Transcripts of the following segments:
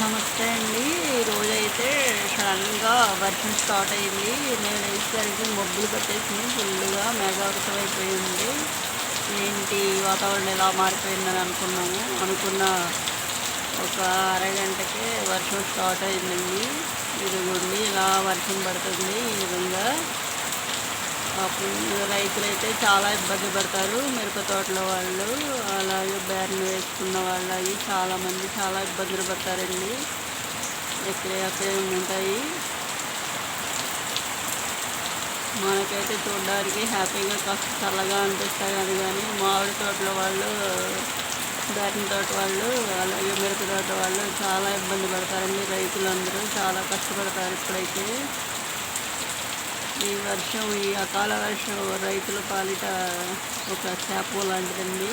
నమస్తే అండి. ఈరోజైతే సడన్‌గా వర్షం స్టార్ట్ అయింది. మేము లేచేసరికి మబ్బులు పట్టేసినాయి. ఫుల్లుగా మేఘావృతం అయిపోయింది. ఏంటి వాతావరణం ఇలా మారిపోయిందని అనుకున్నాము. అనుకున్న ఒక అరగంటకే వర్షం స్టార్ట్ అయిందండి. ఇదిగోండి ఇలా వర్షం పడుతుంది ఈ విధంగా. పాపం రైతులైతే చాలా ఇబ్బంది పడతారు. మిరప తోటల వాళ్ళు, అలాగే బేరలు వేసుకున్న వాళ్ళు అవి చాలామంది చాలా ఇబ్బందులు పడతారండి. ఎక్కడే ఉంటాయి. మనకైతే చూడడానికి హ్యాపీగా కాస్త చల్లగా అనిపిస్తాయి కానీ మామిడి తోటల వాళ్ళు, బేరల తోట వాళ్ళు, అలాగే మిరప తోట వాళ్ళు చాలా ఇబ్బంది పడతారండి. రైతులందరూ చాలా కష్టపడతారు ఇప్పుడైతే. ఈ అకాల వర్షం రైతుల పాలిట ఒక శాపం లాంటిదండి.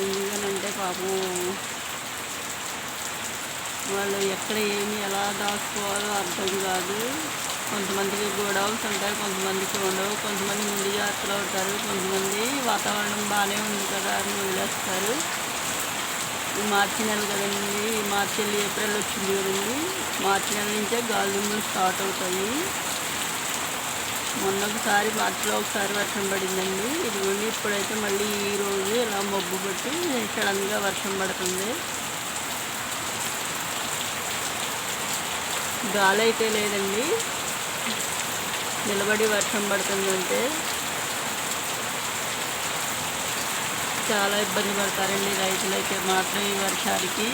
ఎందుకనంటే పాపం వాళ్ళు ఎక్కడ ఏమి ఎలా దాచుకోవాలో అర్థం కాదు. కొంతమందికి గోడౌన్స్ ఉంటాయి, కొంతమందికి ఉండవు. కొంతమంది ముందు జాగ్రత్తలో ఉంటారు, కొంతమంది వాతావరణం బాగానే ఉంది కదా అని వదిలేస్తారు. ఈ మార్చి నెల కదండి, మార్చి వెళ్ళి ఏప్రిల్ వచ్చింది కదండి. మార్చి నెల నుంచే గాలిదుమ్మలు స్టార్ట్ అవుతాయి. మొన్న ఒకసారి మార్చిలో ఒకసారి వర్షం పడిందండి. ఇదిగోండి ఇప్పుడైతే మళ్ళీ ఈరోజు ఇలా మబ్బు పట్టి సడన్గా వర్షం పడుతుంది. గాలి అయితే లేదండి, నిలబడి వర్షం పడుతుందంటే చాలా ఇబ్బంది పడతారండి రైతులైతే మాత్రం. ఈ వర్షానికి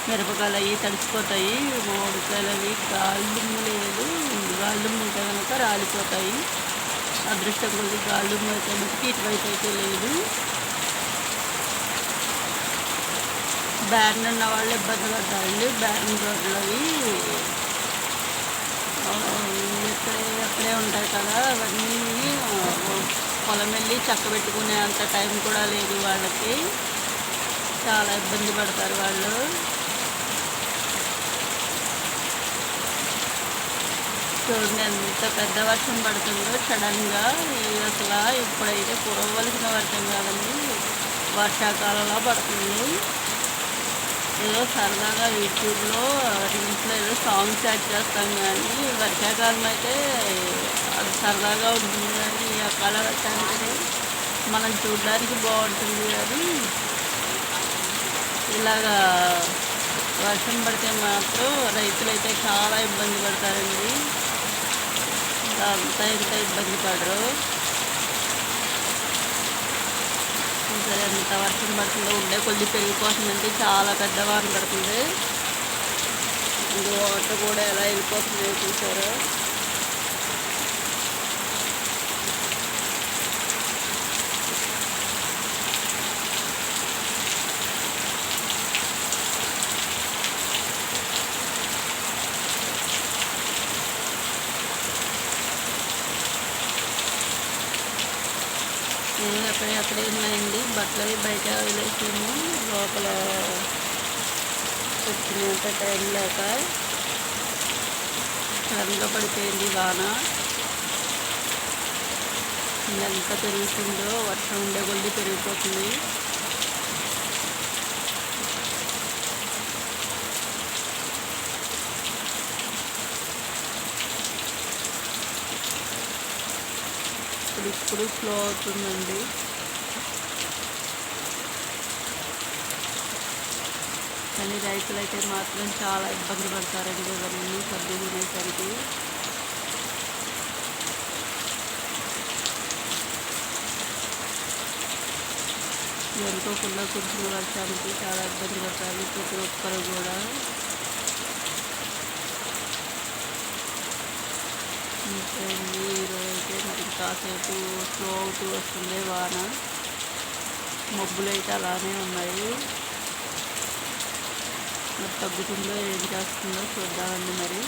మిరపకాయలు అవి తడిసిపోతాయి. మామిడికాయలు అవి గాలిదుమ్ము లేదు, గాలిదుమ్ము ఉంటే కనుక రాలిపోతాయి. అదృష్టం కొద్ది గాలిదుమ్ము అయితే మటుకు ఇటువైపు అయితే లేదు. బ్యాన్ ఉన్న వాళ్ళు ఇబ్బంది పడతారండి. బ్యాన్ రోడ్లు అవి అక్కడే ఉంటాయి కదా, అవన్నీ పొలం వెళ్ళి చక్కబెట్టుకునే అంత టైం కూడా లేదు వాళ్ళకి. చాలా ఇబ్బంది పడతారు వాళ్ళు. చూడండి ఎంత పెద్ద వర్షం పడుతుందో సడన్గా. అసలు ఇప్పుడైతే కురవలసిన వర్షం కాదండి, వర్షాకాలంలో పడుతుంది. ఏదో సరదాగా యూట్యూబ్లో రీల్స్లో ఏదో సాంగ్స్ యాడ్ చేస్తాం కానీ వర్షాకాలం అయితే అది సరదాగా ఉంటుంది. కానీ ఈ అకాల వర్షానికి మనం చూడడానికి బాగుంటుంది కానీ ఇలాగా వర్షం పడితే మాత్రం రైతులైతే చాలా ఇబ్బంది పడతారండి. అంతా ఇంత ఇబ్బంది పడరు. సరే ఎంత వర్షం పడుతుందో ఉండే కొద్ది పెరిగిపోతుందంటే చాలా పెద్ద వాన పడుతుంది. ఇంకో వాటర్ కూడా ఎలా వెళ్ళిపోతుందో చూసారు. అక్కడే ఉన్నాయండి బట్టలు అవి బయట వదిలేసాము. లోపల వచ్చినంత టైం లేక సడన్గా పడిపోయింది వాన. ఎంత పెరుగుతుందో వర్షం ఉండే కొద్ది పెరిగిపోతుంది. ఇప్పుడు ఫ్లో అవుతుందండి. కానీ రైతులైతే మాత్రం చాలా ఇబ్బంది పడతారండి ఇవన్నీ సర్దుకునేసరికి. అనుకోకుండా కురిసిన వర్షానికి చాలా ఇబ్బంది పడతారు ప్రతి ఒక్కరు కూడా. ఇంకేంటి ఈరోజైతే మరి కాసేపు స్లో అవుతూ వస్తుంది వాన. మబ్బులు అయితే అలానే ఉన్నాయి. మరి తగ్గుతుందో ఏం చేస్తుందో చూద్దామండి మరి.